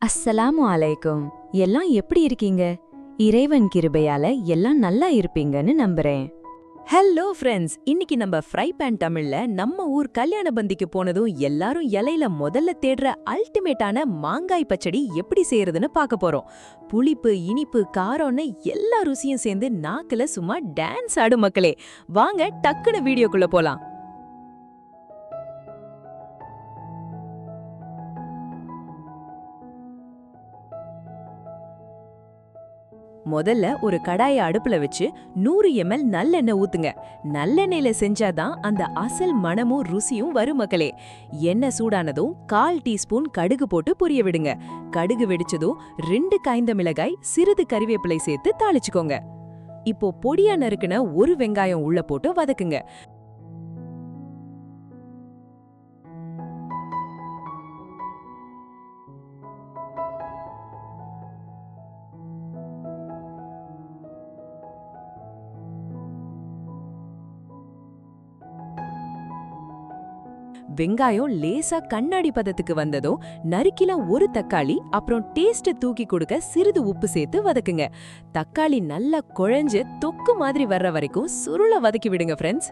அஸ்ஸலாமு அலைக்கும். எல்லாம் எப்படி இருக்கீங்க? இறைவன் கிருபையால எல்லாம் நல்லா இருப்பீங்கன்னு நம்புறேன். ஹலோ ஃப்ரெண்ட்ஸ், இன்னைக்கு நம்ம ஃப்ரை பேன் தமிழ்ல நம்ம ஊர் கல்யாண பந்திக்கு போனதும் எல்லாரும் இலையில முதல்ல தேடுற அல்டிமேட்டான மாங்காய் பச்சடி எப்படி செய்யறதுன்னு பார்க்க போறோம். புளிப்பு, இனிப்பு, காரம்னு எல்லா ருசியும் சேர்ந்து நாக்குல சும்மா டான்ஸ் ஆடும் மக்களே. வாங்க டக்குன்னு வீடியோக்குள்ள போலாம். முதல்ல ஒரு கடாயை அடுப்புல வச்சு 100 ml நல்லெண்ணெய் ஊத்துங்க. நல்லெண்ணெயில செஞ்சாதான் அந்த அசல் மணமும் ருசியும் வரும் மக்களே. எண்ணெய் சூடானதும் 1/4 டீஸ்பூன் கடுகு போட்டு பொரிய விடுங்க. கடுகு வெடிச்சதும் 2 காய்ந்த மிளகாய், சிறிது கறிவேப்பிலை சேர்த்து தாளிச்சுக்கோங்க. இப்போ பொடியா நறுக்குன ஒரு வெங்காயம் உள்ள போட்டு வதக்குங்க. வெங்காயம் லேசா கண்ணாடி பதத்துக்கு வந்ததும் நறுக்கில ஒரு தக்காளி, அப்புறம் டேஸ்ட் தூக்கி கொடுக்க சிறிது உப்பு சேர்த்து வதக்குங்க. தக்காளி நல்லா குழஞ்சு தொக்கு மாதிரி வர்ற வரைக்கும் சுருள வதக்கி விடுங்க ஃப்ரெண்ட்ஸ்.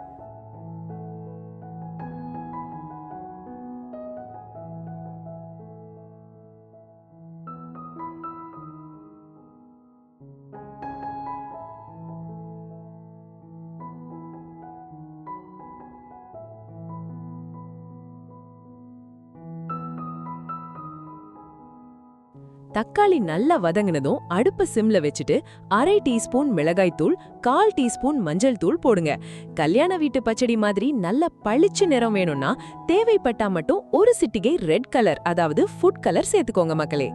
தக்காளி நல்லா வதங்கினதும் அடுப்ப சிம்ல வச்சுட்டு 1/2 டீஸ்பூன் மிளகாய்த்தூள், 1/4 டீஸ்பூன் மஞ்சள் தூள் போடுங்க. கல்யாண வீட்டு பச்சடி மாதிரி நல்ல பளிச்சு நிறம் வேணும்னா தேவைப்பட்டா மட்டும் ஒரு சிட்டிகை ரெட் கலர், அதாவது ஃபுட் கலர் சேர்த்துக்கோங்க மக்களே.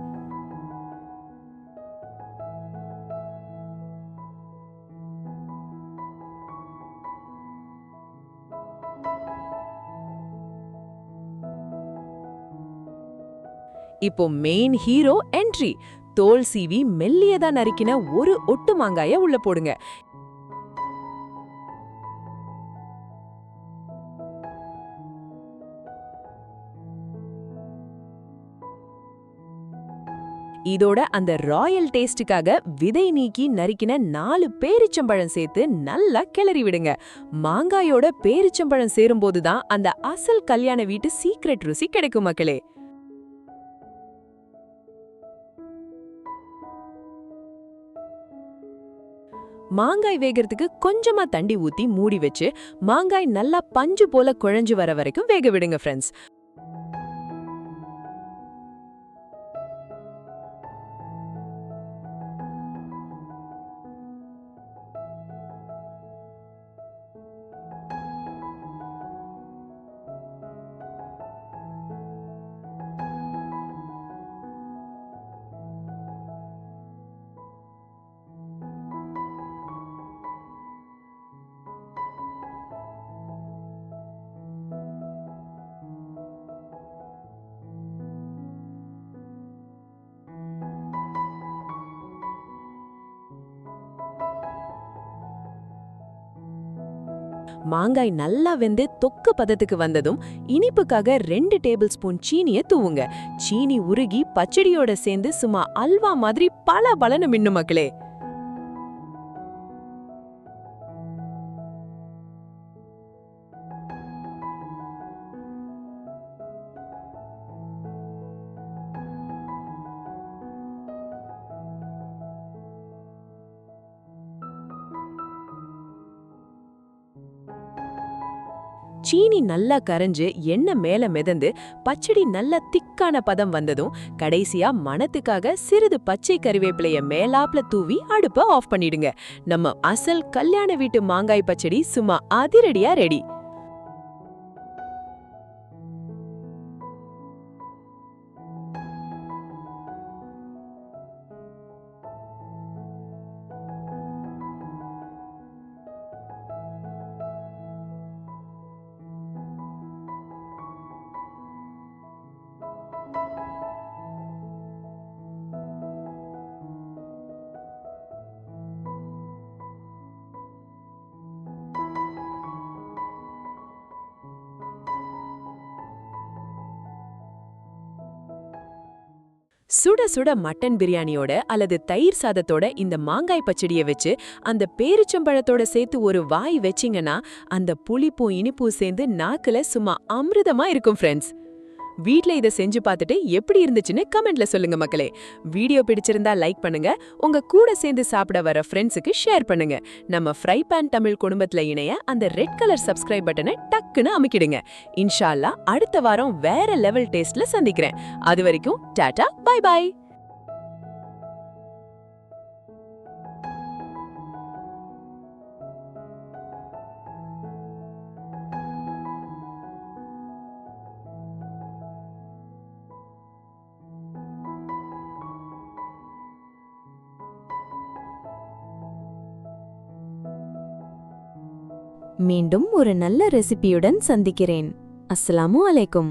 இப்போ மெயின் ஹீரோ என்ட்ரி. தோல் சீவி மெல்லியதா நறுக்கின ஒரு ஒட்டு மாங்காய உள்ள போடுங்க. இதோட அந்த ராயல் டேஸ்டுக்காக விதை நீக்கி நறுக்கின 4 பேரிச்சம்பழம் சேர்த்து நல்லா கிளறி விடுங்க. மாங்காயோட பேரிச்சம்பழம் சேரும்போதுதான் அந்த அசல் கல்யாண வீட்டு சீக்ரெட் ருசி கிடைக்கும் மக்களே. மாங்காய் வேகிறதுக்கு கொஞ்சமா தண்ணி ஊத்தி மூடி வச்சு மாங்காய் நல்லா பஞ்சு போல குழஞ்சு வர வரைக்கும் வேக விடுங்க ஃப்ரெண்ட்ஸ். மாங்காய் நல்லா வெந்து தொக்கு பதத்துக்கு வந்ததும் இனிப்புக்காக 2 டேபிள் ஸ்பூன் சீனிய தூவுங்க. சீனி உருகி பச்சடியோட சேர்ந்து சும்மா அல்வா மாதிரி பல பலன்னு மின்னு மக்களே. சீனி நல்லா கரைஞ்சு எண்ணெய் மேல மிதந்து பச்சடி நல்ல திக்கான பதம் வந்ததும் கடைசியா மணத்துக்காக சிறிது பச்சை கறிவேப்பிலைய மேலாப்ல தூவி அடுப்ப ஆஃப் பண்ணிடுங்க. நம்ம அசல் கல்யாண வீட்டு மாங்காய் பச்சடி சும்மா அதிரடியா ரெடி. சுட சுட மட்டன் பிரியாணியோட அல்லது தயிர் சாதத்தோட இந்த மாங்காய் பச்சடியை வச்சு அந்த பேரிச்சம்பழத்தோட சேர்த்து ஒரு வாய் வச்சிங்கன்னா அந்த புளிப்பும் இனிப்பும் சேர்ந்து நாக்குல சும்மா அமிர்தமா இருக்கும் ஃப்ரெண்ட்ஸ். வீட்ல இதை செஞ்சு பார்த்துட்டு எப்படி இருந்துச்சுன்னு கமெண்ட்ல சொல்லுங்க மக்களே. வீடியோ பிடிச்சிருந்தா லைக் பண்ணுங்க, உங்க கூட சேர்ந்து சாப்பிட வர ஃப்ரெண்ட்ஸுக்கு ஷேர் பண்ணுங்க. நம்ம ஃப்ரை பேன் தமிழ் குடும்பத்துல இணைய அந்த ரெட் கலர் சப்ஸ்கிரைப் பட்டனை டக்குன்னு அமுக்கிடுங்க. இன்ஷா அல்லாஹ் அடுத்த வாரம் வேற லெவல் டேஸ்ட்ல சந்திக்கிறேன். அது வரைக்கும் டாடா பை பை. மீண்டும் ஒரு நல்ல ரெசிபியுடன் சந்திக்கிறேன். அஸ்ஸலாமு அலைக்கும்.